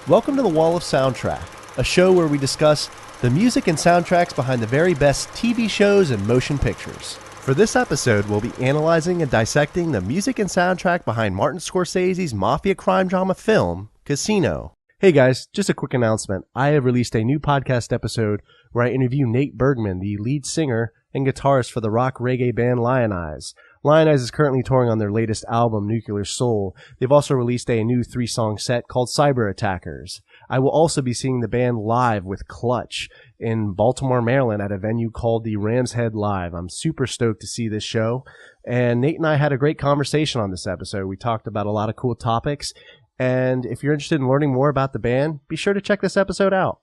Welcome to the Wall of Soundtrack, a show where we discuss the music and soundtracks behind the very best TV shows and motion pictures. For this episode, we'll be analyzing and dissecting the music and soundtrack behind Martin Scorsese's mafia crime drama film, Casino. Hey guys, just a quick announcement. I have released a new podcast episode where I interview Nate Bergman, the lead singer and guitarist for the rock reggae band Lionize. Lionize is currently touring on their latest album, Nuclear Soul. They've also released a new 3-song set called Cyber Attackers. I will also be seeing the band live with Clutch in Baltimore, Maryland at a venue called the Rams Head Live. I'm super stoked to see this show. And Nate and I had a great conversation on this episode. We talked about a lot of cool topics. And if you're interested in learning more about the band, be sure to check this episode out.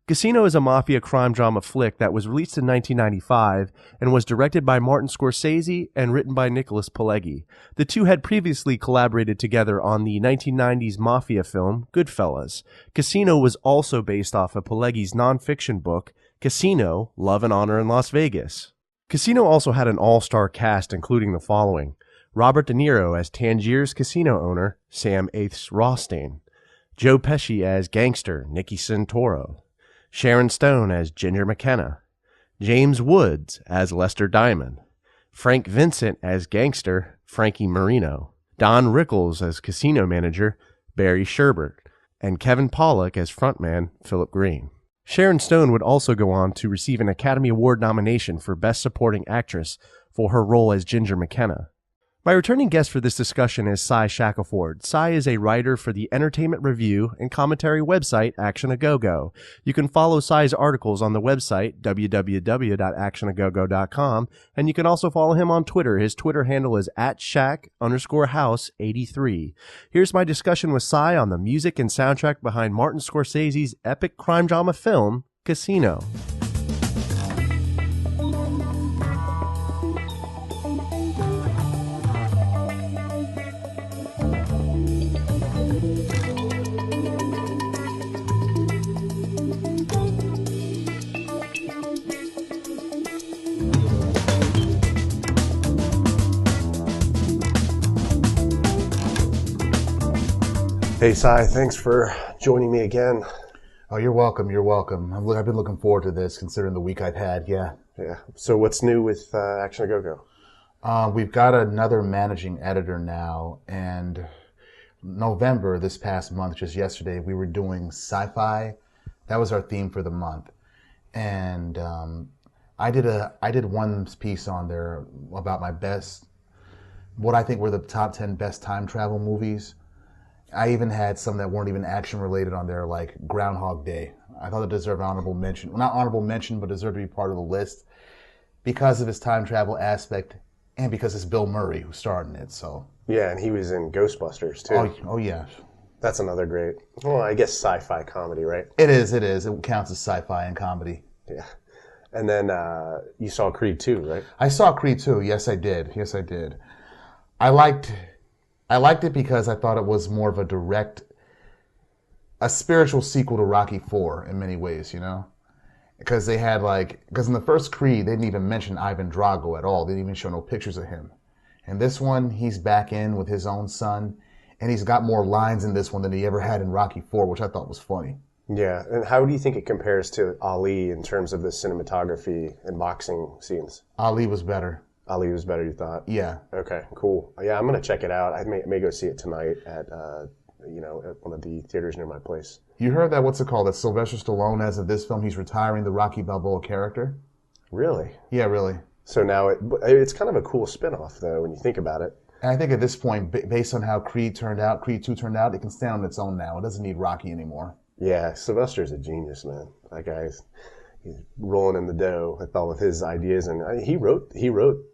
Casino is a mafia crime drama flick that was released in 1995 and was directed by Martin Scorsese and written by Nicholas Pileggi. The two had previously collaborated together on the 1990s mafia film Goodfellas. Casino was also based off of Pileggi's nonfiction book, Casino: Love and Honor in Las Vegas. Casino also had an all-star cast including the following: Robert De Niro as Tangier's casino owner, Sam Aths Rothstein; Joe Pesci as gangster, Nicky Santoro; Sharon Stone as Ginger McKenna; James Woods as Lester Diamond; Frank Vincent as gangster, Frankie Marino; Don Rickles as casino manager, Barry Sherbert; and Kevin Pollak as frontman, Philip Green. Sharon Stone would also go on to receive an Academy Award nomination for Best Supporting Actress for her role as Ginger McKenna. My returning guest for this discussion is Cy Shackelford. Cy is a writer for the entertainment review and commentary website Action A Go Go. You can follow Cy's articles on the website www.actionagogo.com, and you can also follow him on Twitter. His Twitter handle is @Shack_House83. Here's my discussion with Cy on the music and soundtrack behind Martin Scorsese's epic crime drama film, Casino. Hey, Cy, thanks for joining me again. Oh, you're welcome. You're welcome. I've been looking forward to this, considering the week I've had. Yeah. So what's new with Action A Go Go? We've got another managing editor now, and November, this past month, just yesterday, we were doing sci-fi. That was our theme for the month. And I did one piece on there about what I think were the top 10 best time travel movies. I even had some that weren't even action related on there, like Groundhog Day. I thought it deserved honorable mention. Well, not honorable mention, but deserved to be part of the list because of his time travel aspect and because it's Bill Murray who starred in it. So yeah, and he was in Ghostbusters too. Oh yeah. That's another great, well, I guess sci-fi comedy, right? It is. It counts as sci-fi and comedy. Yeah. And then you saw Creed 2, right? I saw Creed 2. Yes, I did. I liked it because I thought it was more of a spiritual sequel to Rocky 4 in many ways, you know? Because because in the first Creed, they didn't even mention Ivan Drago at all. They didn't even show no pictures of him. And this one, he's back in with his own son, and he's got more lines in this one than he ever had in Rocky 4, which I thought was funny. Yeah, and how do you think it compares to Ali in terms of the cinematography and boxing scenes? Ali was better. Ali was better, you thought? Yeah. Okay, cool. Yeah, I'm going to check it out. I may go see it tonight at one of the theaters near my place. You heard that, that Sylvester Stallone, as of this film, he's retiring the Rocky Balboa character? Really? Yeah, really. So now it's kind of a cool spinoff, though, when you think about it. And I think at this point, based on how Creed 2 turned out, it can stand on its own now. It doesn't need Rocky anymore. Yeah, Sylvester's a genius, man. That guy's... He's rolling in the dough with all of his ideas, and he wrote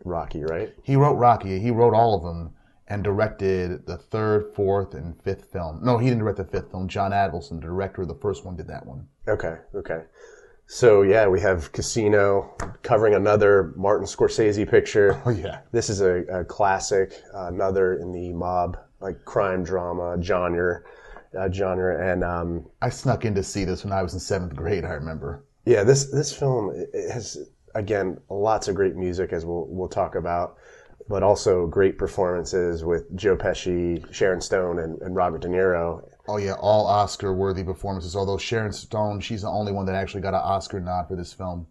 Rocky, right? He wrote Rocky. He wrote all of them and directed the 3rd, 4th, and 5th film. No, he didn't direct the 5th film. John Avildsen, the director of the first one, did that one. Okay. So yeah, we have Casino covering another Martin Scorsese picture. Oh yeah, this is a classic, another in the mob like crime drama genre, and I snuck in to see this when I was in 7th grade. I remember. Yeah, this film it has, again, lots of great music, as we'll talk about, but also great performances with Joe Pesci, Sharon Stone, and Robert De Niro. Oh yeah, all Oscar-worthy performances. Although Sharon Stone, she's the only one that actually got an Oscar nod for this film.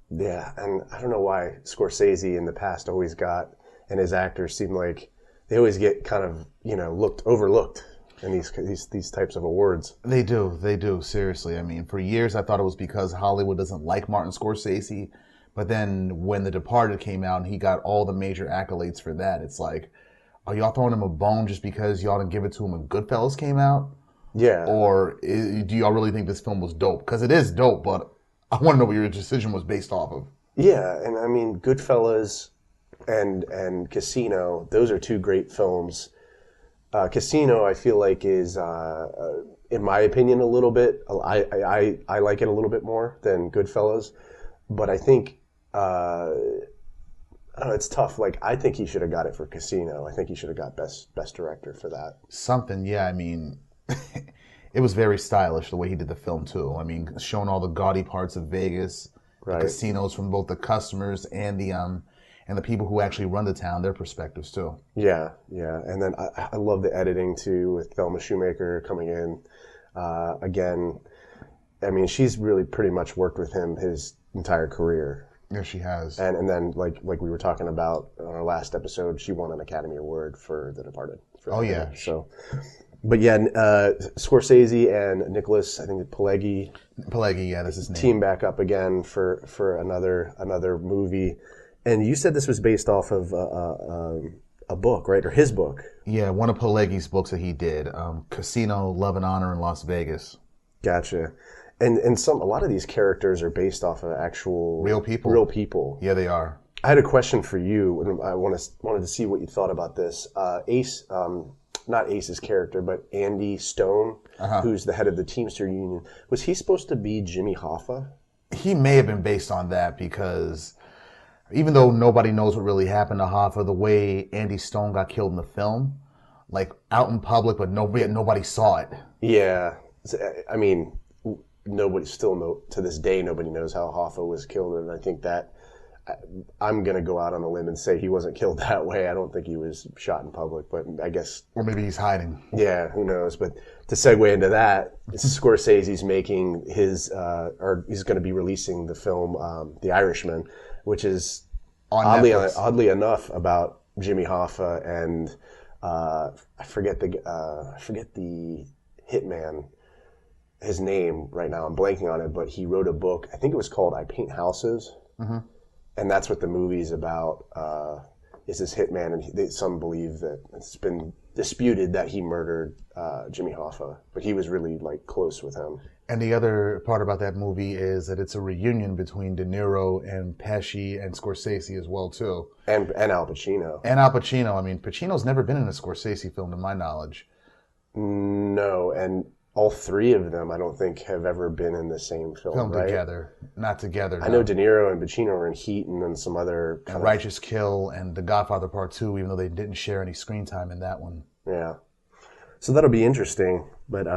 Yeah, and I don't know why Scorsese in the past always got, and his actors seem like they always get kind of, looked overlooked in these types of awards. They do. Seriously, I mean, for years I thought it was because Hollywood doesn't like Martin Scorsese, but then when The Departed came out and he got all the major accolades for that, it's like, are y'all throwing him a bone just because y'all didn't give it to him when Goodfellas came out? Yeah. Or do y'all really think this film was dope? Because it is dope, but I want to know what your decision was based off of. Yeah, and I mean, Goodfellas and Casino, those are two great films. Casino, I feel like is, in my opinion, a little bit. I like it a little bit more than Goodfellas, but I think I don't know, it's tough. Like, I think he should have got it for Casino. I think he should have got best director for that. Something, yeah. I mean, it was very stylish the way he did the film too. I mean, showing all the gaudy parts of Vegas, Right. the casinos from both the customers and the people who actually run the town, their perspectives too. Yeah, yeah. And then I love the editing too with Thelma Shoemaker coming in. Again, I mean, she's really pretty much worked with him his entire career. Yeah, she has. And then like we were talking about on our last episode, she won an Academy Award for The Departed. Oh yeah. So, but yeah, Scorsese and Nicholas, I think Pileggi, yeah, that's his name. team back up again for another movie. And you said this was based off of a book, right? Or his book. Yeah, one of Pileggi's books that he did, Casino, Love and Honor in Las Vegas. Gotcha. And a lot of these characters are based off of actual Real people. Real people. Yeah, they are. I had a question for you, and I wanted to see what you thought about this. Ace, not Ace's character, but Andy Stone, who's the head of the Teamster Union. Was he supposed to be Jimmy Hoffa? He may have been based on that because even though nobody knows what really happened to Hoffa, the way Andy Stone got killed in the film, like out in public, but nobody saw it. Yeah. I mean, to this day, nobody knows how Hoffa was killed, and I think that I'm going to go out on a limb and say he wasn't killed that way. I don't think he was shot in public, but I guess... Or maybe he's hiding. Yeah, who knows? But to segue into that, Scorsese's making or he's going to be releasing the film The Irishman, which is oddly enough about Jimmy Hoffa and I forget the hitman, his name right now. I'm blanking on it, but he wrote a book. I think it was called I Paint Houses. Mm-hmm. And that's what the movie's about, is this hitman. And some believe that it's been disputed that he murdered Jimmy Hoffa, but he was really like close with him. And the other part about that movie is that it's a reunion between De Niro and Pesci and Scorsese as well, too. And Al Pacino. And Al Pacino. I mean, Pacino's never been in a Scorsese film, to my knowledge. No, and all three of them, I don't think, have ever been in the same film, right? Together. Not together. No. I know De Niro and Pacino were in Heat and then some other... And Righteous Kill and The Godfather Part 2, even though they didn't share any screen time in that one. Yeah. So that'll be interesting. But,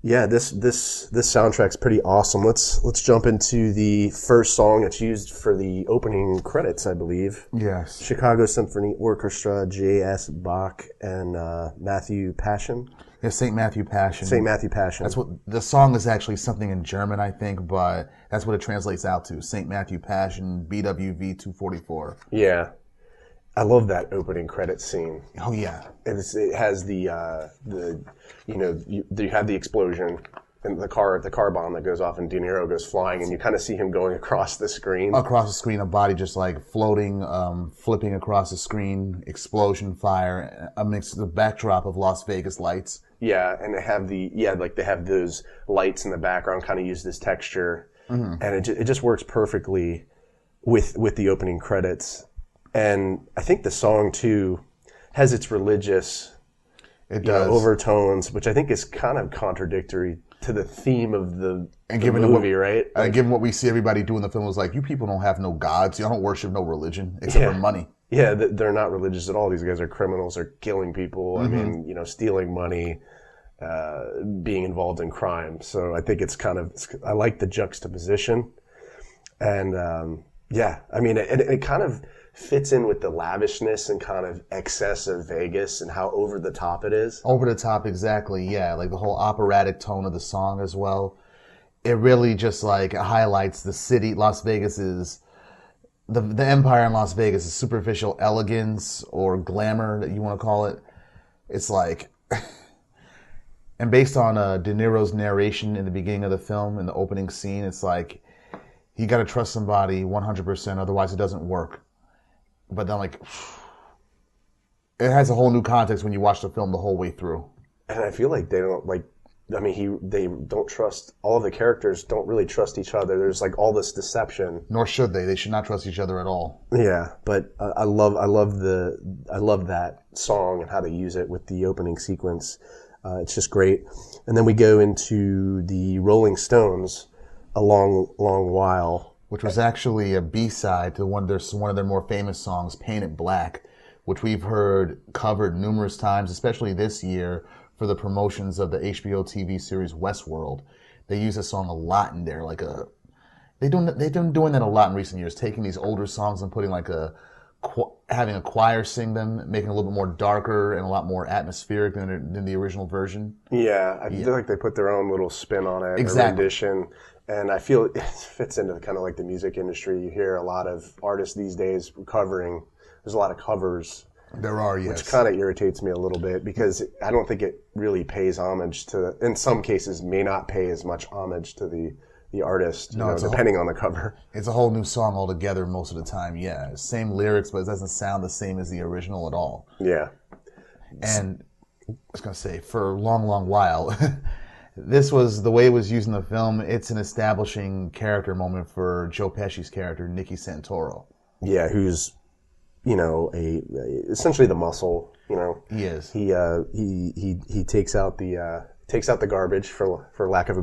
yeah, this soundtrack's pretty awesome. Let's jump into the first song that's used for the opening credits, I believe. Yes. Chicago Symphony Orchestra, J.S. Bach, and Matthew Passion. Yeah, St. Matthew Passion. St. Matthew Passion. That's what the song is actually something in German, I think, but that's what it translates out to. St. Matthew Passion, BWV 244. Yeah. I love that opening credits scene. Oh yeah. It has you have the explosion and the car bomb that goes off and De Niro goes flying and you kind of see him going across the screen. Across the screen, a body just like floating, flipping across the screen, explosion, fire, amidst the backdrop of Las Vegas lights. Yeah, and they have those lights in the background, kind of use this texture, and it just works perfectly with the opening credits. And I think the song too has its religious overtones, which I think is kind of contradictory to the theme of the movie, right? And given what we see everybody do in the film is like, you people don't have no gods, y'all don't worship no religion except for money. Yeah, they're not religious at all. These guys are criminals, are killing people. I mean, stealing money, being involved in crime. So I think I like the juxtaposition. And, yeah, I mean, it kind of fits in with the lavishness and kind of excess of Vegas and how over the top it is. Over the top, exactly. Yeah, like the whole operatic tone of the song as well. It really just like highlights the city. Las Vegas is the empire in Las Vegas is superficial elegance or glamour that you want to call it. It's like, and based on De Niro's narration in the beginning of the film, in the opening scene, it's like, you got to trust somebody 100%, otherwise it doesn't work. But then, like, it has a whole new context when you watch the film the whole way through. And I feel like they don't, like, I mean, they don't trust, all of the characters don't really trust each other. There's like all this deception. Nor should they. They should not trust each other at all. Yeah, but I love that song and how they use it with the opening sequence. It's just great. And then we go into the Rolling Stones, A Long, Long While. Which was actually a B-side to one of their more famous songs, Paint It Black, which we've heard covered numerous times, especially this year for the promotions of the HBO TV series Westworld. They use this song a lot in there. They've been doing that a lot in recent years, taking these older songs and putting having a choir sing them, making it a little bit more darker and a lot more atmospheric than the original version. Yeah, I feel like they put their own little spin on it, exactly. A rendition. And I feel it fits into kind of like the music industry. You hear a lot of artists these days covering. There's a lot of covers. There are, yes. Which kind of irritates me a little bit because I don't think it really pays homage to, in some cases, may not pay as much homage to the artist, depending on the cover. It's a whole new song altogether most of the time, yeah. Same lyrics, but it doesn't sound the same as the original at all. Yeah. And I was going to say, for a long, long while, this was, the way it was used in the film, it's an establishing character moment for Joe Pesci's character, Nicky Santoro. Yeah, who's, essentially the muscle, He is. He takes out the garbage for lack of a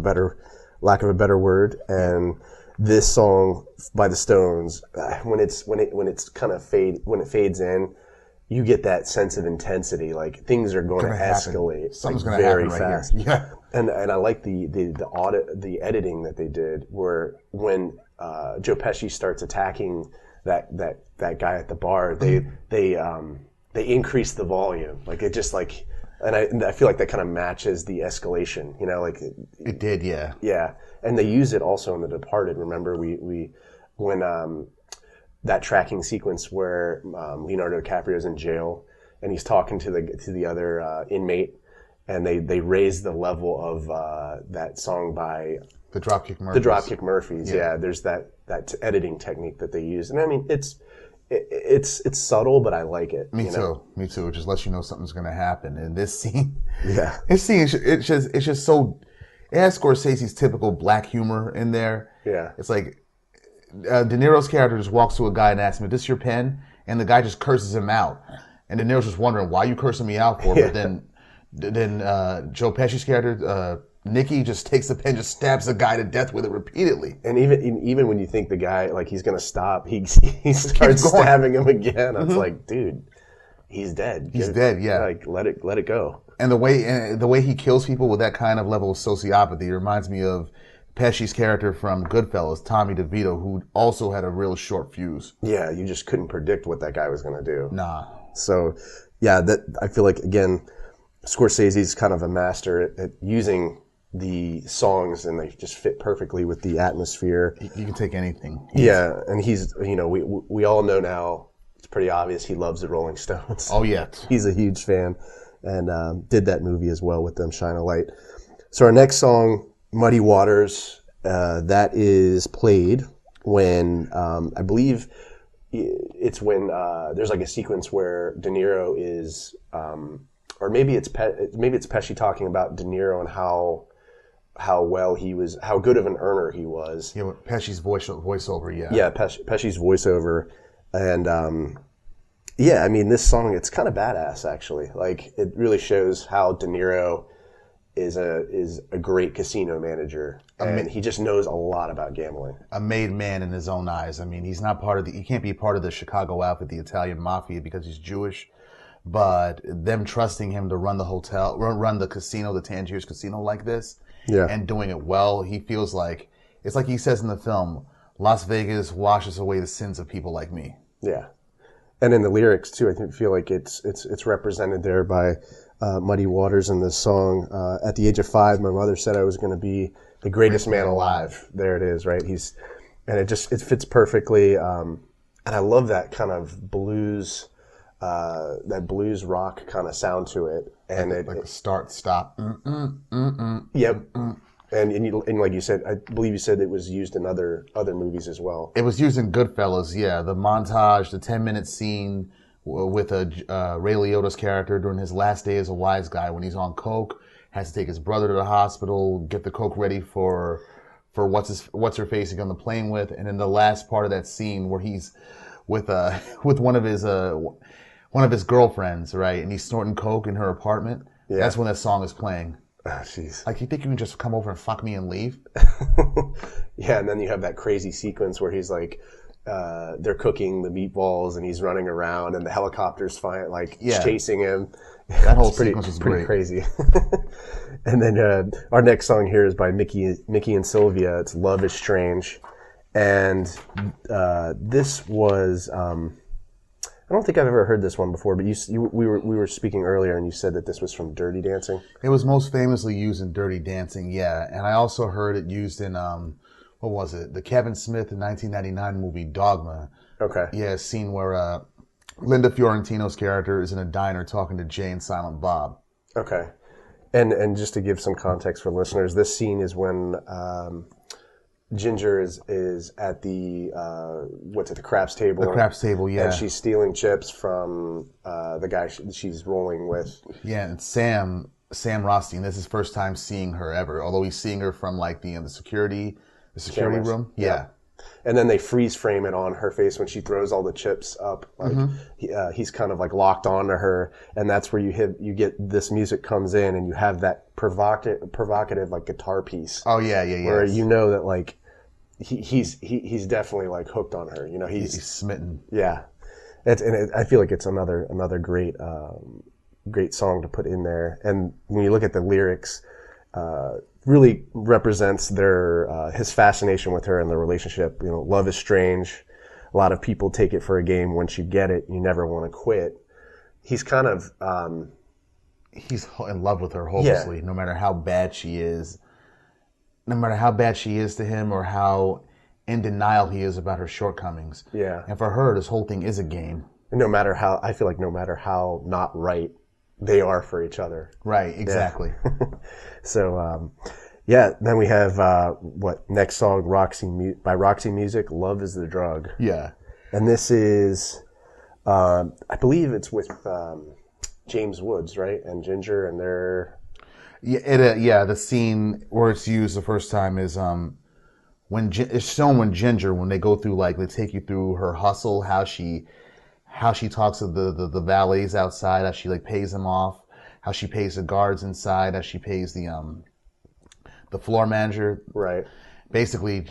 better word. And this song by the Stones, when it fades in, you get that sense of intensity, like things are going to escalate. Something's going to happen right fast. Here. Yeah. And I like the editing that they did, where when Joe Pesci starts attacking that guy at the bar, they increase the volume, like it just like, and I feel like that kind of matches the escalation, it did, yeah. Yeah, and they use it also in The Departed. Remember, when that tracking sequence where Leonardo DiCaprio's in jail and he's talking to the other inmate, and they raise the level of that song by the Dropkick Murphys. The Dropkick Murphys, yeah. There's that editing technique that they use, and I mean it's subtle, but I like it. Me too. It just lets you know something's going to happen. And this scene, yeah, it's just so. It has Scorsese's typical black humor in there. Yeah, it's like De Niro's character just walks to a guy and asks him, "Is this your pen?" And the guy just curses him out, and De Niro's just wondering, "Why are you cursing me out for?" Yeah. But then Joe Pesci's character, Nicky, just takes the pen, just stabs the guy to death with it repeatedly. And even when you think the guy, like, he's going to stop, he starts stabbing him again. It's like, dude, he's dead. He's dead, yeah. Like, let it go. And the way he kills people with that kind of level of sociopathy reminds me of Pesci's character from Goodfellas, Tommy DeVito, who also had a real short fuse. Yeah, you just couldn't predict what that guy was going to do. Nah. So, yeah, I feel like, again, Scorsese's kind of a master at using the songs, and they just fit perfectly with the atmosphere. You can take anything. Yeah, and he's, we all know now, it's pretty obvious he loves the Rolling Stones. Oh, yeah. He's a huge fan, and did that movie as well with them, Shine a Light. So our next song, Muddy Waters, that is played when, I believe it's when there's like a sequence where De Niro is, or maybe it's Pesci talking about De Niro and how well he was, how good of an earner he was. Yeah, Pesci's voiceover, yeah. Yeah, Pesci's voiceover. And, yeah, I mean, this song, it's kind of badass, actually. Like, it really shows how De Niro is a great casino manager. And he just knows a lot about gambling. A made man in his own eyes. I mean, he can't be part of the Chicago outfit, the Italian mafia, because he's Jewish. But them trusting him to run the hotel, run the casino, the Tangiers casino like this, yeah, and doing it well, he feels like, it's like he says in the film, Las Vegas washes away the sins of people like me. Yeah. And in the lyrics too, feel like it's represented there by Muddy Waters in this song. At the age of 5, my mother said I was going to be the greatest man alive. There it is, right? And it fits perfectly. And I love that kind of blues, that blues rock kind of sound to it. And like a start, stop. Yep. And like you said, I believe you said it was used in other movies as well. It was used in Goodfellas, yeah. The montage, the 10-minute scene with Ray Liotta's character during his last day as a wise guy when he's on coke, has to take his brother to the hospital, get the coke ready for what's her face he's on the plane with, and then the last part of that scene where he's with one of his girlfriends, right, and he's snorting coke in her apartment. Yeah. That's when that song is playing. Oh, jeez. Like, you think you can just come over and fuck me and leave? Yeah, and then you have that crazy sequence where he's like, they're cooking the meatballs and he's running around and the helicopter's chasing him. That whole sequence is pretty crazy. And then our next song here is by Mickey and Sylvia. It's "Love Is Strange," and this was. I don't think I've ever heard this one before, but we were speaking earlier, and you said that this was from Dirty Dancing. It was most famously used in Dirty Dancing, yeah. And I also heard it used in what was it? The Kevin Smith 1999 movie Dogma. Okay. Yeah, a scene where Linda Fiorentino's character is in a diner talking to Jay and Silent Bob. Okay. And just to give some context for listeners, this scene is when Ginger is at the the craps table. The craps table, yeah. And she's stealing chips from the guy she's rolling with. Yeah, and Sam Rothstein. This is his first time seeing her ever. Although he's seeing her from like the security cameras. room. Yeah. And then they freeze frame it on her face when she throws all the chips up. Like he's kind of like locked onto her, and that's where you get this music comes in, and you have that provocative like guitar piece. Oh yeah. Where you know that like he's definitely like hooked on her. You know, he's smitten. Yeah, I feel like it's another great great song to put in there. And when you look at the lyrics, really represents his fascination with her and the relationship. You know, love is strange. A lot of people take it for a game. Once you get it, you never want to quit. He's kind of he's in love with her hopelessly, no matter how bad she is. No matter how bad she is to him or how in denial he is about her shortcomings. Yeah. And for her, this whole thing is a game. I feel like no matter how not right they are for each other. Right, exactly. Yeah. So, then we have, next song, by Roxy Music, Love is the Drug. Yeah. And this is, I believe it's with James Woods, right? And Ginger, and they're... Yeah, the scene where it's used the first time is it's shown when Ginger, when they go through, like, they take you through her hustle, how she talks to the valets outside, how she like pays them off, how she pays the guards inside, how she pays the floor manager. Right. Basically,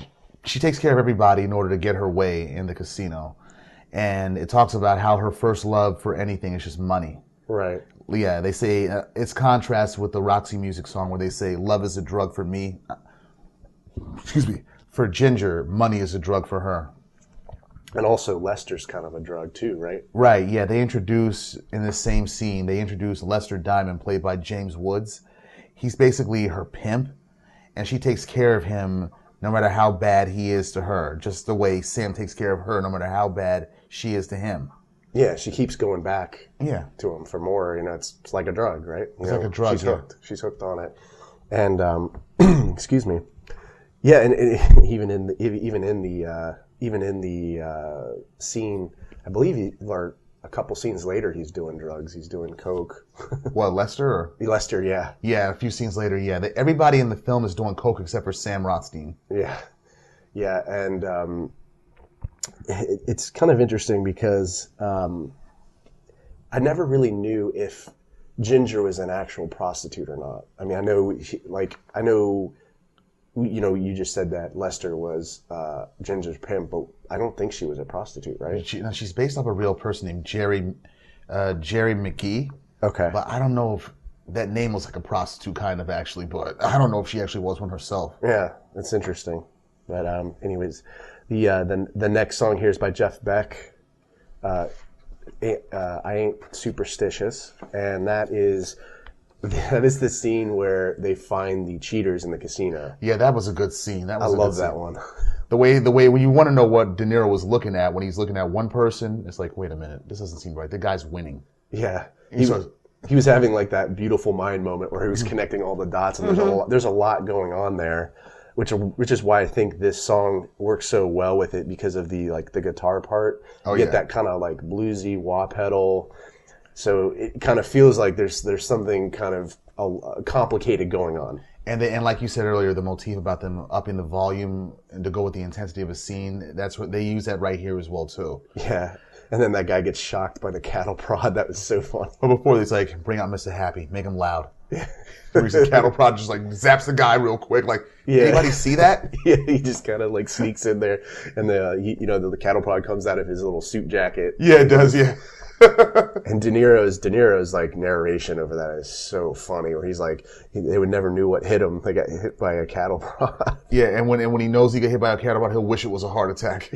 she takes care of everybody in order to get her way in the casino. And it talks about how her first love for anything is just money. Right. Yeah, they say it's contrast with the Roxy Music song where they say love is a drug for me. Excuse me. For Ginger, money is a drug for her. And also Lester's kind of a drug too, right? Right, yeah. They introduce, in the same scene, Lester Diamond, played by James Woods. He's basically her pimp, and she takes care of him no matter how bad he is to her, just the way Sam takes care of her no matter how bad she is to him. Yeah, she keeps going back to him for more. You know, it's like a drug, right? It's like a drug, She's hooked. She's hooked on it. And, excuse me. Yeah, and even in the scene, I believe a couple scenes later, he's doing drugs. He's doing coke. What, Lester? Or? Lester, yeah. Yeah, a few scenes later, yeah. Everybody in the film is doing coke except for Sam Rothstein. Yeah. Yeah, and it's kind of interesting because I never really knew if Ginger was an actual prostitute or not. I mean, I know, you know, you just said that Lester was Ginger's pimp, but I don't think she was a prostitute, right? She's based off a real person named Jerry McGee. Okay. But I don't know if that name was like a prostitute kind of actually, but I don't know if she actually was one herself. Yeah, that's interesting. But anyways, the next song here is by Jeff Beck. I Ain't Superstitious, and that is the scene where they find the cheaters in the casino. Yeah, that was a good scene. That was I love that one. The way when you want to know what De Niro was looking at when he's looking at one person, it's like, wait a minute, this doesn't seem right. The guy's winning. Yeah, he was having like that beautiful mind moment where he was connecting all the dots, and there's a lot going on there, which is why I think this song works so well with it, because of the guitar part. You get that kind of like bluesy wah pedal, so it kind of feels like there's something kind of complicated going on. And like you said earlier, the motif about them upping the volume and to go with the intensity of a scene, that's what they use that right here as well too. Yeah. And then that guy gets shocked by the cattle prod. That was so fun. But before it's like, bring out Mr. Happy, make him loud. Yeah. The cattle prod just like zaps the guy real quick. Like, anybody see that? Yeah, he just kind of like sneaks in there, and the cattle prod comes out of his little suit jacket. Yeah, it does. Yeah. And De Niro's like narration over that is so funny, where he's like, they would never knew what hit him. They got hit by a cattle prod. Yeah, and when he knows he got hit by a cattle prod, he'll wish it was a heart attack.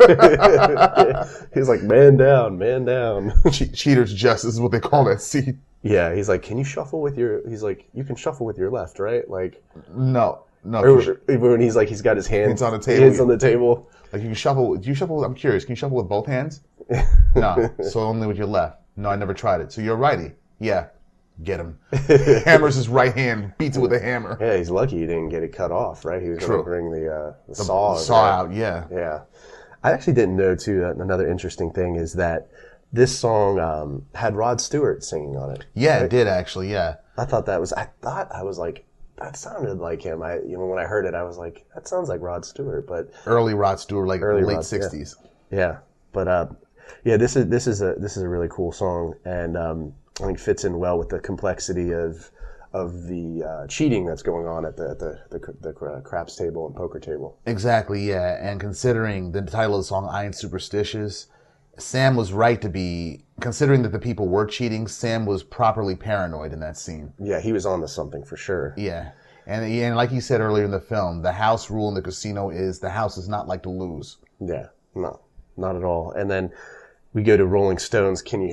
Yeah. He's like, man down, man down. Cheater's justice is what they call that scene. Yeah, he's like, can you shuffle with your? He's like, you can shuffle with your left, right? Like, no. When he's like, he's got his hands on the table. Hands on the table. Like, you can shuffle. Do you shuffle? I'm curious. Can you shuffle with both hands? No. So only with your left. No, I never tried it. So you're righty. Yeah. Get him. Hammers his right hand, beats it with a hammer. Yeah, he's lucky he didn't get it cut off, right? He was going to bring the saw out, yeah. Yeah. I actually didn't know, too, that another interesting thing is that this song had Rod Stewart singing on it. Yeah, right? It did, actually, yeah. I thought I was like, that sounded like him. When I heard it, I was like, that sounds like Rod Stewart, but early Rod Stewart, like late '60s. Yeah, but this is a really cool song, and I think fits in well with the complexity of the cheating that's going on at the craps table and poker table. Exactly, yeah. And considering the title of the song, "I Ain't Superstitious," Sam was right to be, considering that the people were cheating, Sam was properly paranoid in that scene. Yeah, he was on to something for sure. Yeah. And like you said earlier in the film, the house rule in the casino is the house does not like to lose. Yeah, no, not at all. And then we go to Rolling Stones, Can't You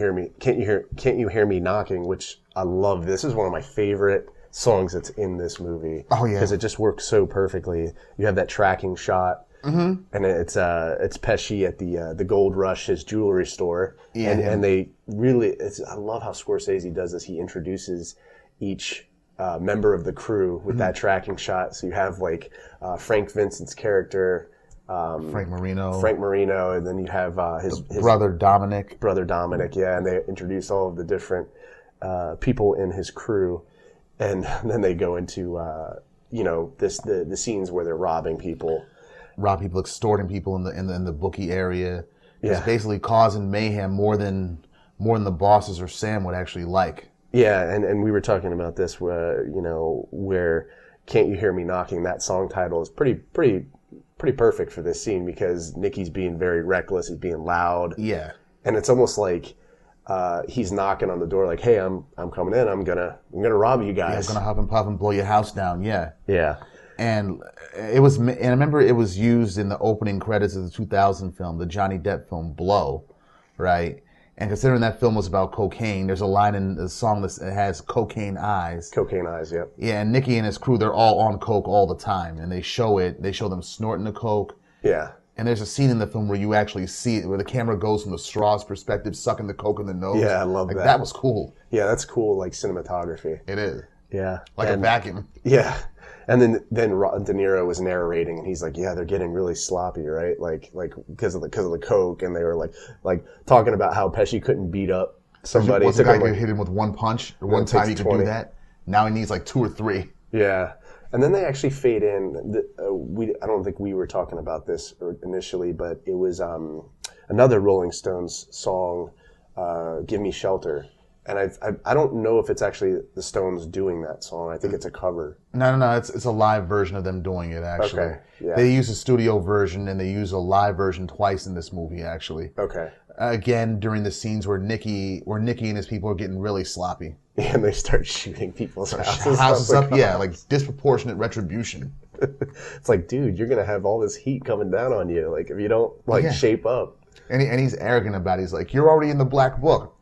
Hear Me Knocking, which I love. This is one of my favorite songs that's in this movie. Oh, yeah. Because it just works so perfectly. You have that tracking shot. Mm-hmm. And it's Pesci at the Gold Rush, his jewelry store. Yeah. And they really, I love how Scorsese does this. He introduces each member of the crew with that tracking shot. So you have like Frank Vincent's character, Frank Marino, and then you have his brother Dominic. Yeah, and they introduce all of the different people in his crew, and then they go into the scenes where they're robbing people, extorting people in the bookie area. It's basically causing mayhem more than the bosses or Sam would actually like. Yeah, and we were talking about this where Can't You Hear Me Knocking, that song title is pretty perfect for this scene, because Nicky's being very reckless, he's being loud. Yeah. And it's almost like he's knocking on the door like, hey, I'm coming in, I'm gonna rob you guys. Yeah, I'm gonna huff and puff and blow your house down, yeah. Yeah. And I remember it was used in the opening credits of the 2000 film, the Johnny Depp film Blow, right? And considering that film was about cocaine, there's a line in the song that has cocaine eyes. Cocaine eyes, yep. Yeah, and Nicky and his crew, they're all on coke all the time. And they show them snorting the coke. Yeah. And there's a scene in the film where you actually see it, where the camera goes from the straw's perspective, sucking the coke in the nose. Yeah, I love that. That was cool. Yeah, that's cool, like cinematography. It is. Yeah. Like a vacuum. Yeah. And then De Niro was narrating, and he's like, "Yeah, they're getting really sloppy, right? Like because of the coke." And they were like talking about how Pesci couldn't beat up somebody. Once the guy could hit him with one punch, or one time he could do that. Now he needs like 2 or 3. Yeah, and then they actually fade in. I don't think we were talking about this initially, but it was another Rolling Stones song, "Give Me Shelter." And I don't know if it's actually the Stones doing that song. I think it's a cover. No. It's a live version of them doing it, actually. Okay. Yeah. They use a studio version, and they use a live version twice in this movie, actually. Okay. Again, during the scenes where Nicky and his people are getting really sloppy. And they start shooting people's houses. Houses up, yeah, like disproportionate retribution. It's like, dude, you're going to have all this heat coming down on you, like, if you don't, shape up. And he's arrogant about it. He's like, you're already in the black book.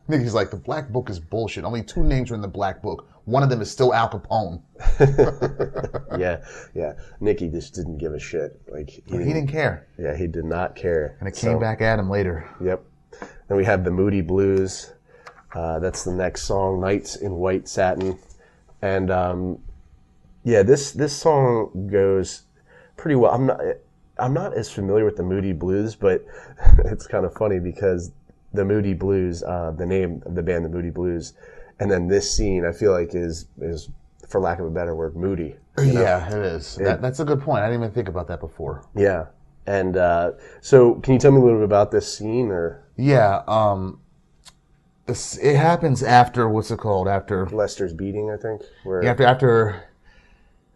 Nicky's like, the black book is bullshit. Only 2 names are in the black book. One of them is still Al Capone. Yeah. Nicky just didn't give a shit. Like he didn't care. Yeah, he did not care. And it came back at him later. Yep. Then we have the Moody Blues. That's the next song, Nights in White Satin. And this song goes pretty well. I'm not as familiar with the Moody Blues, but it's kind of funny because the Moody Blues, the name of the band, the Moody Blues, and then this scene, I feel like is for lack of a better word, moody. Yeah, it is. That's a good point. I didn't even think about that before. Yeah, and so can you tell me a little bit about this scene, or? Yeah, it happens after after Lester's beating, I think. After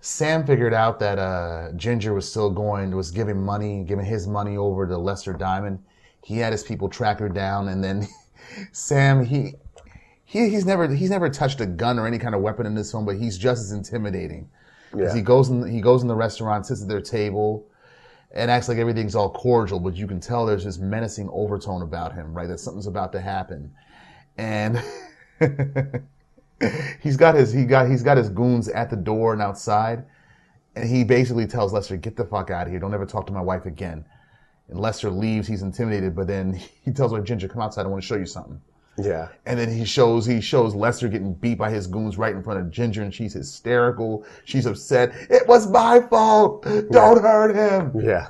Sam figured out that Ginger was giving his money over to Lester Diamond. He had his people track her down, and then Sam he's never touched a gun or any kind of weapon in this film, but he's just as intimidating. Because he goes in the restaurant, sits at their table, and acts like everything's all cordial, but you can tell there's this menacing overtone about him, right? That something's about to happen, and he's got his goons at the door and outside, and he basically tells Lester, "Get the fuck out of here! Don't ever talk to my wife again." And Lester leaves. He's intimidated, but then he tells her, "Ginger, come outside. I want to show you something." Yeah. And then he shows Lester getting beat by his goons right in front of Ginger, and she's hysterical. She's upset. "It was my fault. Don't hurt him." Yeah.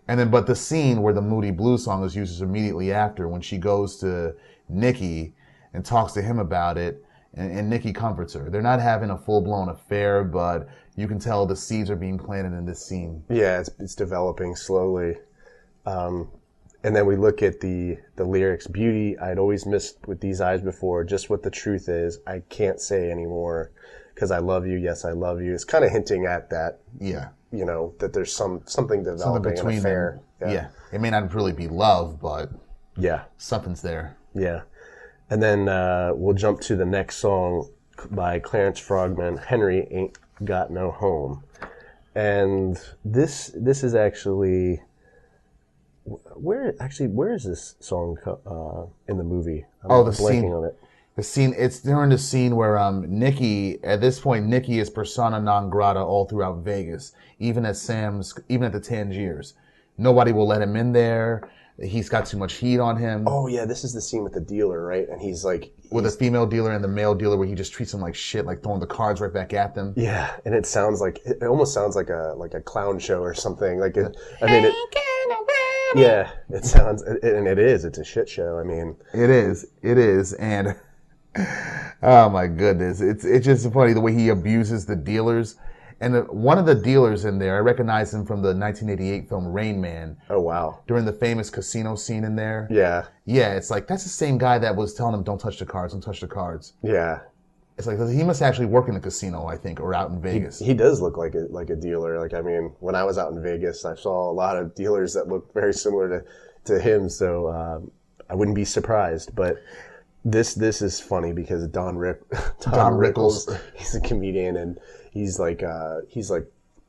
And then, but the scene where the Moody Blues song is used is immediately after, when she goes to Nicky and talks to him about it, and Nicky comforts her. They're not having a full-blown affair, but you can tell the seeds are being planted in this scene. Yeah, it's developing slowly. And then we look at the lyrics. "Beauty, I'd always missed with these eyes before. Just what the truth is, I can't say anymore. Because I love you, yes, I love you." It's kind of hinting at that. Yeah. That there's something developing, an affair. Yeah. It may not really be love, but yeah, something's there. Yeah. And then we'll jump to the next song by Clarence Frogman, "Henry Ain't Got No Home." And this is actually... Where is this song in the movie? I'm the blanking scene on it. The scene. It's during the scene where Nicky. At this point, Nicky is persona non grata all throughout Vegas, even at the Tangiers. Nobody will let him in there. He's got too much heat on him. Oh yeah, this is the scene with the dealer, right? And he's like with the female dealer and the male dealer, where he just treats them like shit, like throwing the cards right back at them. Yeah, and it almost sounds like a clown show or something. Yeah, it sounds, and it is. It's a shit show. I mean, it is, and oh my goodness, it's just funny the way he abuses the dealers. And one of the dealers in there, I recognize him from the 1988 film Rain Man. Oh wow! During the famous casino scene in there. Yeah. Yeah, it's like that's the same guy that was telling him, "Don't touch the cards, don't touch the cards." Yeah. It's like he must actually work in a casino, I think, or out in Vegas. He does look like a dealer. Like, I mean, when I was out in Vegas, I saw a lot of dealers that looked very similar to him. So I wouldn't be surprised. But this is funny because Don Rickles, he's a comedian, and he's like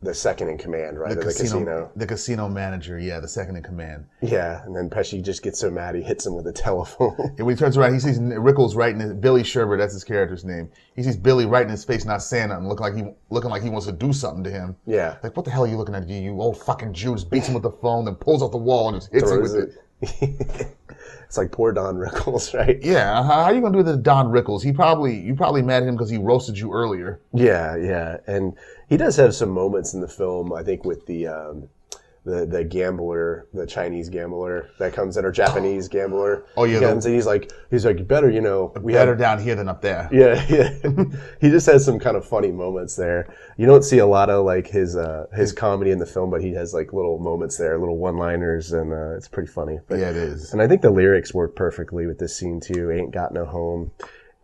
the second in command, right? The casino. The casino manager, yeah, the second in command. Yeah, and then Pesci just gets so mad he hits him with a telephone. And when he turns around, he sees Rickles right in his, Billy Sherbert, that's his character's name. He sees Billy right in his face, not saying nothing, looking like he wants to do something to him. Yeah. Like, what the hell are you looking at, you old fucking Jew? Just beats him with the phone, then pulls off the wall and just hits him with it. It's like poor Don Rickles, right? Yeah, how are you gonna do this to Don Rickles? You probably mad at him because he roasted you earlier. Yeah, and he does have some moments in the film, I think, with the gambler, the Chinese gambler that comes in, or Japanese gambler. Oh yeah, and he's like, you better, we better down here than up there. Yeah. He just has some kind of funny moments there. You don't see a lot of like his comedy in the film, but he has like little moments there, little one-liners, and it's pretty funny. But, yeah, it is. And I think the lyrics work perfectly with this scene too. "Ain't got no home,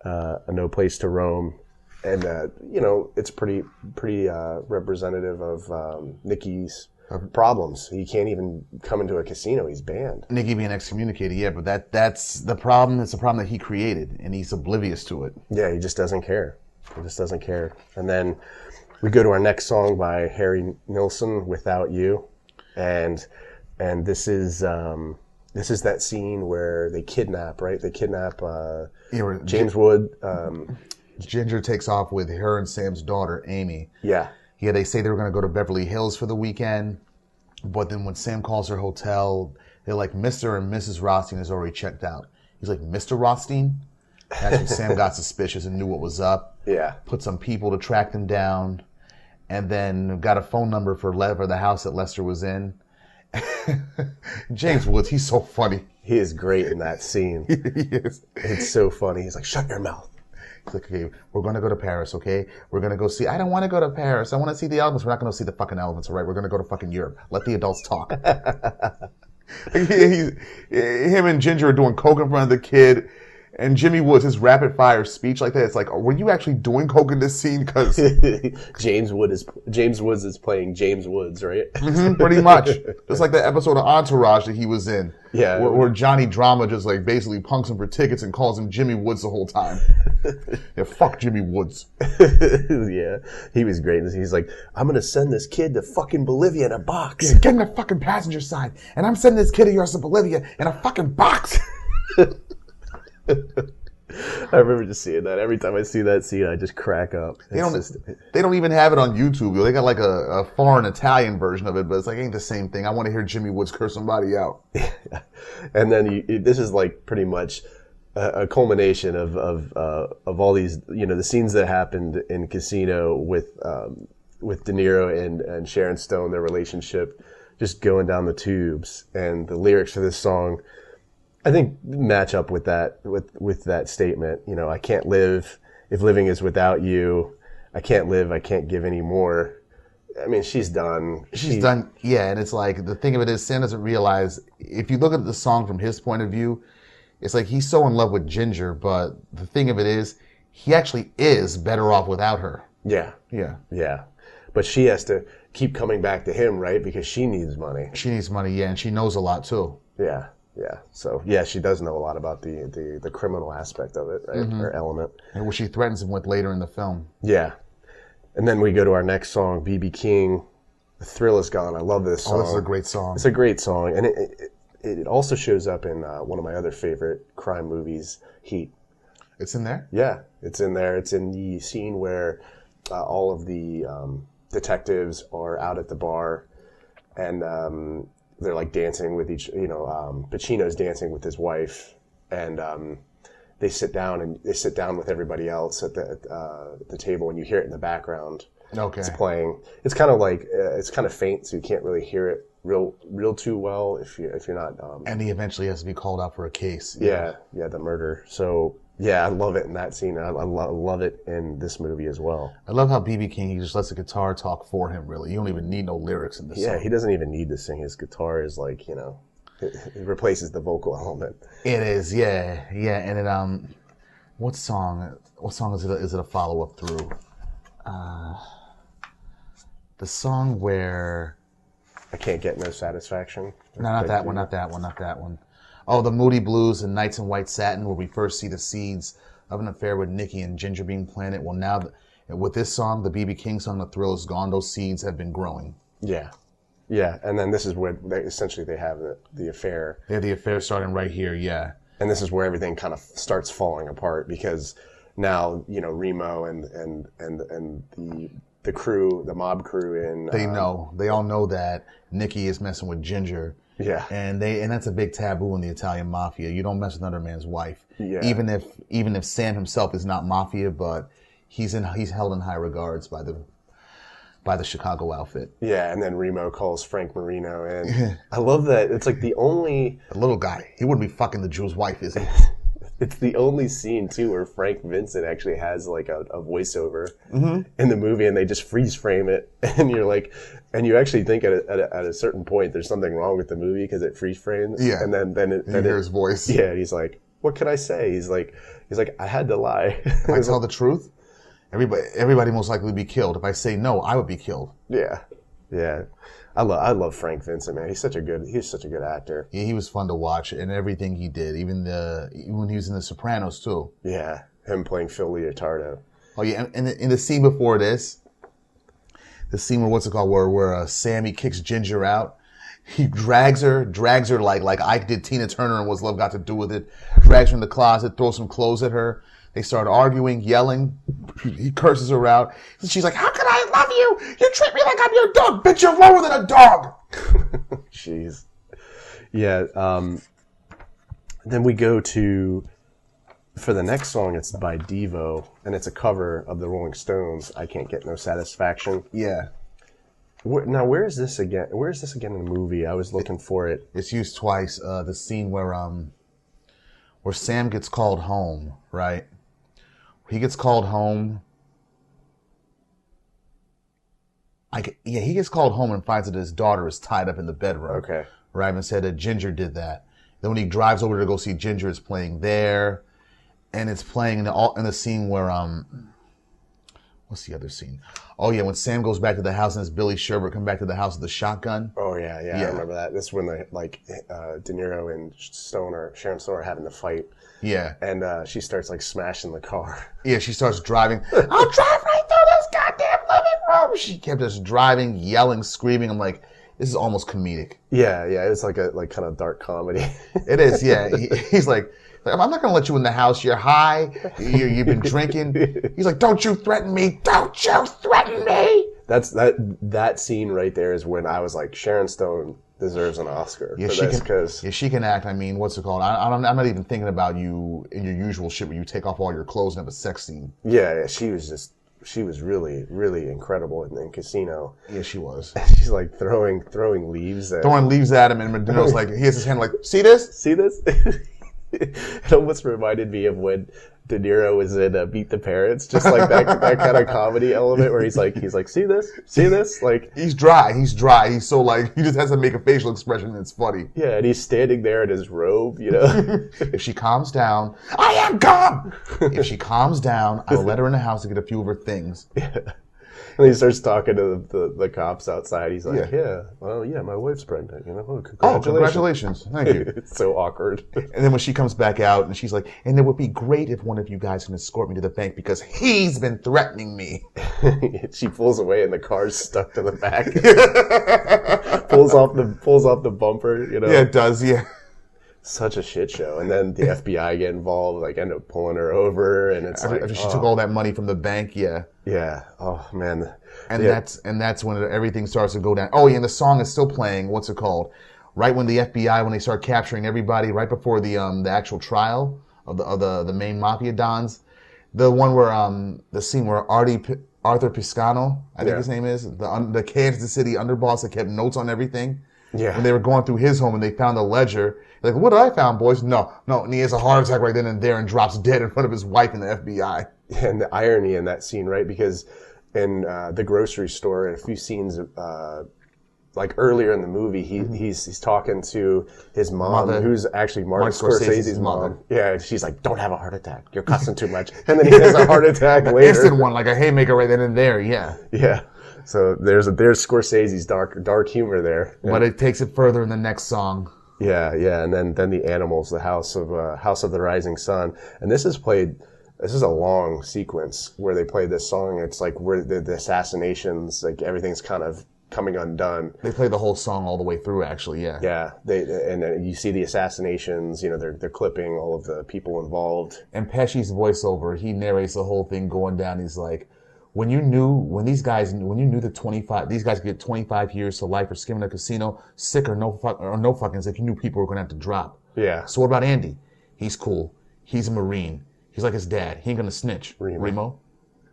no place to roam." And it's pretty representative of Nicky's problems. He can't even come into a casino. He's banned. Nicky being excommunicated, yeah, but that's the problem. It's a problem that he created, and he's oblivious to it. Yeah, he just doesn't care. And then we go to our next song by Harry Nilsson, "Without You," and this is This is that scene where they kidnap, right? They kidnap Yeah, James Wood. Ginger takes off with her and Sam's daughter, Amy. Yeah. Yeah, they say they were going to go to Beverly Hills for the weekend. But then when Sam calls her hotel, they're like, Mr. and Mrs. Rothstein is already checked out. He's like, Mr. Rothstein? That's when Sam got suspicious and knew what was up. Yeah. Put some people to track them down. And then got a phone number for the house that Lester was in. James Woods, he's so funny. He is great in that scene. He is. It's so funny. He's like, shut your mouth. He's like, okay, we're going to go to Paris, okay? We're going to go see... I don't want to go to Paris. I want to see the elephants. We're not going to see the fucking elephants, all right? We're going to go to fucking Europe. Let the adults talk. Him and Ginger are doing coke in front of the kid. And Jimmy Woods, his rapid fire speech like that, it's like, were you actually doing coke in this scene? Because James Woods is playing James Woods, right? pretty much. Just like that episode of Entourage that he was in. Yeah. Where Johnny Drama just like basically punks him for tickets and calls him Jimmy Woods the whole time. Yeah, fuck Jimmy Woods. Yeah. He was great. He's like, I'm going to send this kid to fucking Bolivia in a box. Yeah, get in the fucking passenger side. And I'm sending this kid of yours to Bolivia in a fucking box. I remember just seeing that. Every time I see that scene, I just crack up. They don't even have it on YouTube. They got like a foreign Italian version of it, but it's like, ain't the same thing. I want to hear Jimmy Woods curse somebody out. And then this is like pretty much a culmination of all these, the scenes that happened in Casino with De Niro and Sharon Stone, their relationship just going down the tubes, and the lyrics for this song, I think, match up with that with that statement. I can't live if living is without you. I can't live. I can't give any more. I mean, she's done. She's done. Yeah, and it's like the thing of it is, Sam doesn't realize if you look at the song from his point of view, it's like he's so in love with Ginger, but the thing of it is, he actually is better off without her. Yeah, Yeah. yeah. But she has to keep coming back to him, right? Because she needs money. She needs money, yeah, and she knows a lot too. Yeah. Yeah. So yeah, she does know a lot about the criminal aspect of it, right? Or element. And what she threatens him with later in the film. Yeah. And then we go to our next song, B.B. King, The Thrill Is Gone. I love this song. Oh, this is a great song. It's a great song. And it also shows up in one of my other favorite crime movies, Heat. It's in there? Yeah, it's in there. It's in the scene where all of the detectives are out at the bar, and they're like dancing with Pacino's dancing with his wife, and they sit down with everybody else at the table, and you hear it in the background. Okay. It's playing. It's kind of like it's kind of faint, so you can't really hear it real too well if you're not. And he eventually has to be called out for a case. Yeah, the murder. So yeah, I love it in that scene. I love it in this movie as well. I love how B.B. King, he just lets the guitar talk for him, really. You don't even need no lyrics in this song. Yeah, he doesn't even need to sing. His guitar is like, it replaces the vocal element. It is, yeah. Yeah, and it, what song is it a follow-up through? The song where... I Can't Get No Satisfaction. No, not that one. Oh, the Moody Blues and Nights in White Satin, where we first see the seeds of an affair with Nikki and Ginger being planted. Well, now, with this song, the B.B. King song, The Thrill Is Gone, those seeds have been growing. Yeah. Yeah, and then this is where they have the affair. They have the affair starting right here, yeah. And this is where everything kind of starts falling apart, because now, Remo and the crew, the mob crew they all know that Nikki is messing with Ginger. Yeah. And that's a big taboo in the Italian mafia. You don't mess with another man's wife. Yeah. Even if Sam himself is not mafia, but he's held in high regards by the Chicago outfit. Yeah, and then Remo calls Frank Marino in. I love that. It's like the little guy. He wouldn't be fucking the Jew's wife, is he? It's the only scene too where Frank Vincent actually has like a voiceover in the movie, and they just freeze frame it, and you're like, and you actually think at a certain point there's something wrong with the movie because it freeze frames. Yeah, and then you hear his voice. Yeah, he's like, "What can I say?" He's like, "I had to lie." If I tell the truth, everybody most likely would be killed. If I say no, I would be killed. Yeah, yeah. I love Frank Vincent, man. He's such a good actor. Yeah, he was fun to watch, and everything he did, even when he was in The Sopranos too. Yeah, him playing Phil Leotardo. Oh yeah, and in the scene before this, the scene where where Sammy kicks Ginger out, He drags her like I did Tina Turner and What's Love Got to Do with It. Drags her in the closet, throws some clothes at her. They start arguing, yelling. He curses her out. She's like, how can I love you? You treat me like I'm your dog. Bitch, you're lower than a dog. Jeez. Yeah. Then we go to, for the next song, it's by Devo, and it's a cover of the Rolling Stones, I Can't Get No Satisfaction. Yeah. Now, where is this again? Where is this again in the movie? I was looking for it. It's used twice. The scene where Sam gets called home, right? He gets called home. He gets called home and finds that his daughter is tied up in the bedroom. Okay. Right, and said that Ginger did that. Then when he drives over to go see Ginger, it's playing there, and it's playing in the scene where what's the other scene? Oh yeah, when Sam goes back to the house and it's Billy Sherbert come back to the house with the shotgun. Oh yeah, I remember that. This is when De Niro and Sharon Stone are having the fight. Yeah, and she starts like smashing the car. Yeah, she starts driving. I'll drive right through this goddamn living room. She kept just driving, yelling, screaming. I'm like, this is almost comedic. Yeah, it's like a kind of dark comedy. It is. Yeah, he's like, I'm not going to let you in the house. You're high. You've been drinking. He's like, don't you threaten me. Don't you threaten me. That scene right there is when I was like, Sharon Stone deserves an Oscar for this. Cause she can act. I mean, what's it called? I'm not even thinking about you in your usual shit where you take off all your clothes and have a sex scene. Yeah, she was really, really incredible in Casino. Yeah, she was. She's like throwing leaves at him, and De Niro's like, he has his hand like, see this? See this? It almost reminded me of when De Niro was in Meet the Parents, just like that kind of comedy element where he's like, see this? Like he's dry. He's so like he just has to make a facial expression and it's funny. Yeah, and he's standing there in his robe, you know. If she calms down, I am calm. If she calms down, I will let her in the house to get a few of her things. Yeah. And he starts talking to the cops outside. He's like, my wife's pregnant, you know. Oh, congratulations. Thank you. It's so awkward. And then when she comes back out and she's like, and it would be great if one of you guys can escort me to the bank because he's been threatening me. She pulls away and the car's stuck to the back. pulls off the bumper, you know. Yeah, it does, yeah. Such a shit show. And then the FBI get involved, like end up pulling her over, and it's like she took all that money from the bank, yeah. Yeah. Oh man. And that's when everything starts to go down. Oh yeah, and the song is still playing, what's it called? Right when the FBI, when they start capturing everybody, right before the actual trial of the main mafia dons. The one where the scene where Arthur Piscano, I think his name is, the Kansas City underboss that kept notes on everything. Yeah. When they were going through his home and they found a ledger. Like, what did I found, boys? No. And he has a heart attack right then and there and drops dead in front of his wife and the FBI. And the irony in that scene, right? Because in the grocery store, in a few scenes, like earlier in the movie, he's talking to his mom, who's actually Martin Scorsese's mom. Yeah, she's like, "Don't have a heart attack. You're cussing too much." And then he has a heart attack later. Instant one, like a haymaker right then and there. Yeah. Yeah. So there's Scorsese's dark humor there. But it takes it further in the next song. Yeah, and then the Animals, the House of the Rising Sun, and this is a long sequence where they play this song. It's like where the assassinations, like everything's kind of coming undone. They play the whole song all the way through, actually. Yeah. Yeah. And then you see the assassinations. You know, they're clipping all of the people involved. And Pesci's voiceover, he narrates the whole thing going down. He's like, when you knew these guys could get 25 years to life for skimming a casino, sick or no fuckings, if you knew people were going to have to drop. Yeah. So what about Andy? He's cool. He's a Marine. He's like his dad. He ain't going to snitch. Remo?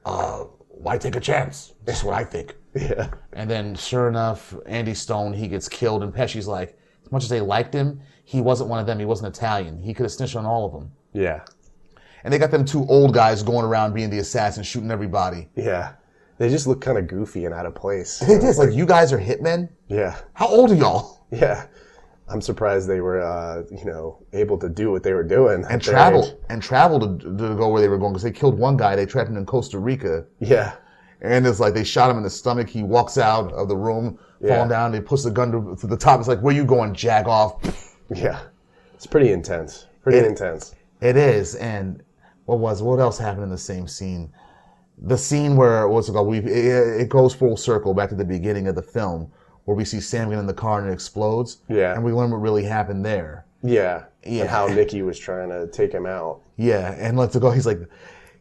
Why take a chance? That's what I think. Yeah. And then sure enough, Andy Stone, he gets killed and Pesci's like, as much as they liked him, he wasn't one of them. He wasn't Italian. He could have snitched on all of them. Yeah. And they got them two old guys going around being the assassins, shooting everybody. Yeah. They just look kind of goofy and out of place. It is. Like, you guys are hitmen? Yeah. How old are y'all? Yeah. I'm surprised they were, able to do what they were doing. And travel to go where they were going. Because they killed one guy. They trapped him in Costa Rica. Yeah. And it's like they shot him in the stomach. He walks out of the room, falling down. They push the gun to the top. It's like, where you going, jag off? Yeah. It's pretty intense. Intense. It is. And what else happened in the same scene? The scene where, it goes full circle back to the beginning of the film, where we see Sam get in the car and it explodes. Yeah. And we learn what really happened there. Yeah. Yeah. And how Nicky was trying to take him out. Yeah, and let's go. He's like,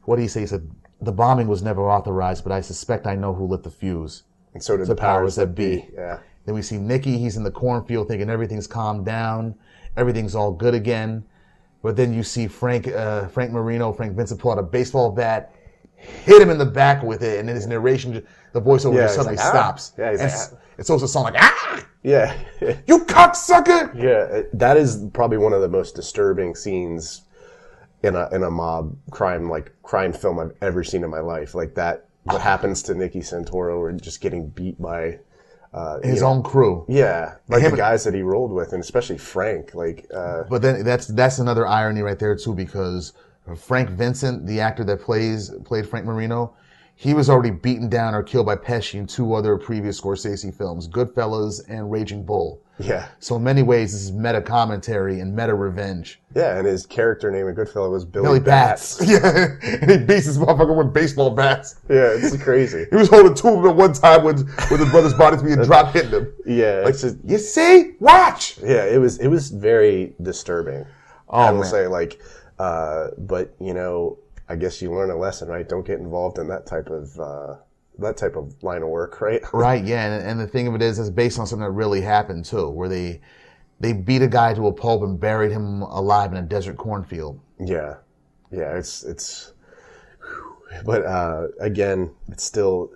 what did he say? He said, the bombing was never authorized, but I suspect I know who lit the fuse. And so did The powers that be. Yeah. Then we see Nicky. He's in the cornfield thinking everything's calmed down. Everything's all good again. But then you see Frank Vincent pull out a baseball bat, hit him in the back with it, and then his narration, the voiceover just suddenly stops. Yeah, he's and like, it's supposed to sound like, ah! Yeah. You cocksucker! Yeah. That is probably one of the most disturbing scenes in a mob crime film I've ever seen in my life. Like that, what happens to Nicky Santoro or just getting beat by His own crew. Yeah, like Him- the guys that he rolled with, and especially Frank. But then that's another irony right there too, because Frank Vincent, the actor that played Frank Marino, he was already beaten down or killed by Pesci in 2 other previous Scorsese films, Goodfellas and Raging Bull. Yeah. So in many ways, this is meta commentary and meta revenge. Yeah, and his character name in Goodfellas was Billy, Billy Bats. Bats. Yeah, and he beats this motherfucker with baseball bats. Yeah, it's crazy. He was holding 2 of them at one time with his brother's bodies being drop hitting him. Yeah, Like, it's just, you see? Watch! yeah, it was very disturbing. Oh, I will man. say, but I guess you learn a lesson, right? Don't get involved in that type of line of work, right? Right, yeah, and the thing of it is, it's based on something that really happened too, where they beat a guy to a pulp and buried him alive in a desert cornfield. Yeah, it's. But again, it's still.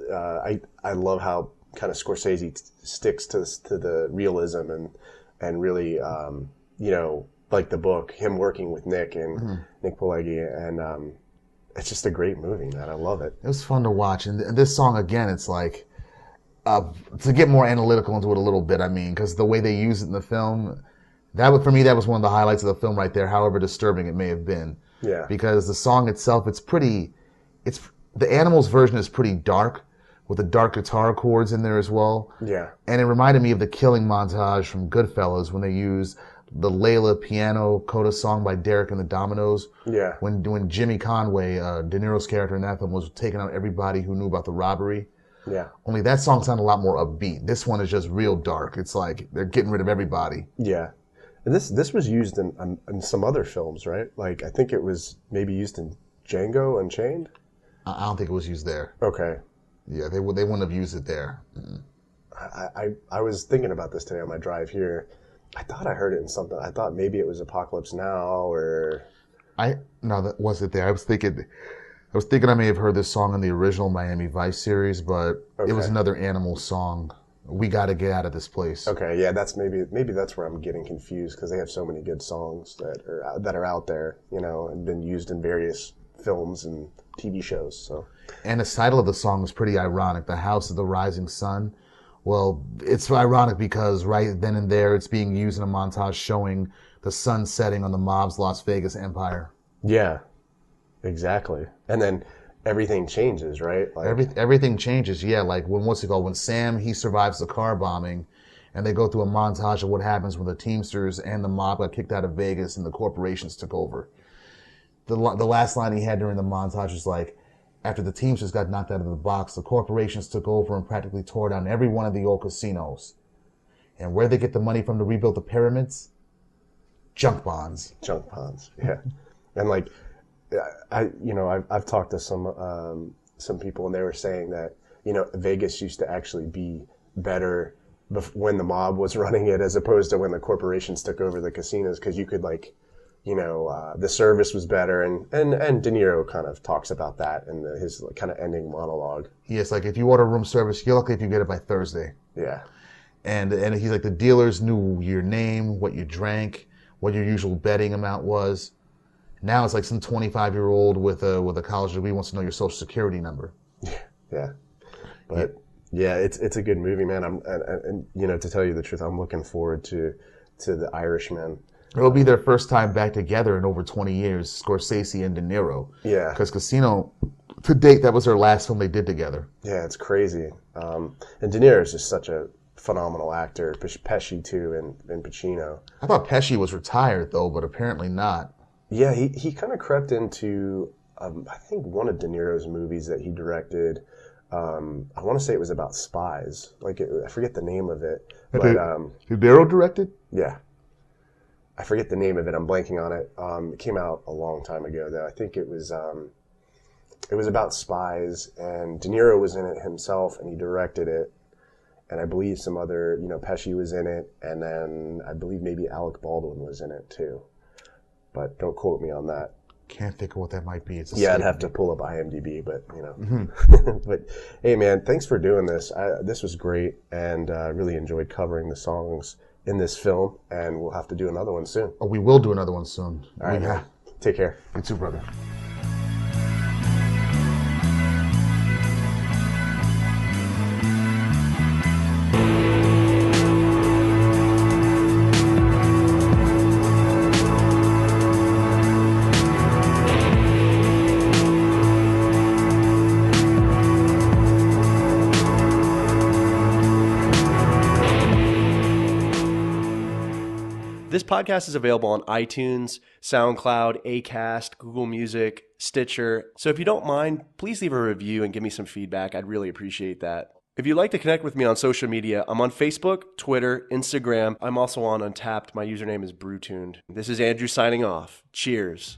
I love how kind of Scorsese sticks to the realism and really like the book, him working with Nick and Nick Pileggi, and it's just a great movie, man. I love it. It was fun to watch, and this song again, it's like to get more analytical into it a little bit. I mean, because the way they use it in the film, for me that was one of the highlights of the film right there. However disturbing it may have been, Yeah. because the song itself, the Animals version is pretty dark, with the dark guitar chords in there as well. Yeah. And it reminded me of the killing montage from Goodfellas when they used the Layla piano coda song by Derek and the Dominoes. Yeah. When Jimmy Conway, De Niro's character in that film, was taking out everybody who knew about the robbery. Yeah. Only that song sounded a lot more upbeat. This one is just real dark. It's like they're getting rid of everybody. Yeah. And this was used in some other films, right? Like I think it was maybe used in Django Unchained. I don't think it was used there. Okay. Yeah, they wouldn't have used it there. I was thinking about this today on my drive here. I thought I heard it in something. I thought maybe it was Apocalypse Now or. No, that wasn't there. I was thinking I may have heard this song in the original Miami Vice series, but it was Okay. another Animal song. We got to get out of this place. Okay, yeah, that's maybe that's where I'm getting confused because they have so many good songs that are out there, and been used in various films and TV shows. So. And the title of the song is pretty ironic. The House of the Rising Sun. Well, it's ironic because right then and there it's being used in a montage showing the sun setting on the mob's Las Vegas empire. Yeah, exactly. And then everything changes, right? Like, Everything changes, yeah. Like when Sam, he survives the car bombing, and they go through a montage of what happens when the Teamsters and the mob got kicked out of Vegas and the corporations took over. The last line he had during the montage was like, after the Teamsters got knocked out of the box, the corporations took over and practically tore down every one of the old casinos. And where they get the money from to rebuild the pyramids? Junk bonds. junk ponds. Yeah, and like I've talked to some people and they were saying that Vegas used to actually be better when the mob was running it as opposed to when the corporations took over the casinos because you could the service was better and De Niro kind of talks about that in his kind of ending monologue. Yes, like if you order room service, you're lucky if you get it by Thursday. Yeah, And he's like, the dealers knew your name, what you drank, what your usual betting amount was. Now it's like some 25-year-old with a college degree wants to know your social security number. yeah, but yeah, it's a good movie, man. And to tell you the truth, I'm looking forward to The Irishman. It'll be their first time back together in over 20 years, Scorsese and De Niro. Yeah. Because Casino, to date, that was their last film they did together. Yeah, it's crazy. And De Niro is just such a phenomenal actor. Pesci too, and Pacino. I thought Pesci was retired though, but apparently not. Yeah, he kind of crept into I think one of De Niro's movies that he directed. I want to say it was about spies. Like I forget the name of it. Who Darrow directed? Yeah. I forget the name of it. I'm blanking on it. It came out a long time ago, though. I think it was about spies, and De Niro was in it himself, and he directed it. And I believe some other, Pesci was in it, and then I believe maybe Alec Baldwin was in it too. But don't quote me on that. Can't think of what that might be. I'd have to pull up IMDb, but But hey, man, thanks for doing this. This was great, and really enjoyed covering the songs in this film. And we'll have to do another one soon. Oh, we will do another one soon. All right, man. Take care. You too, brother. This podcast is available on iTunes, SoundCloud, Acast, Google Music, Stitcher. So if you don't mind, please leave a review and give me some feedback. I'd really appreciate that. If you'd like to connect with me on social media, I'm on Facebook, Twitter, Instagram. I'm also on Untapped. My username is Brewtuned. This is Andrew signing off. Cheers.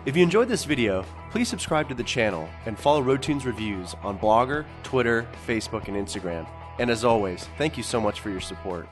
If you enjoyed this video, please subscribe to the channel and follow Roadtunes Reviews on Blogger, Twitter, Facebook, and Instagram. And as always, thank you so much for your support.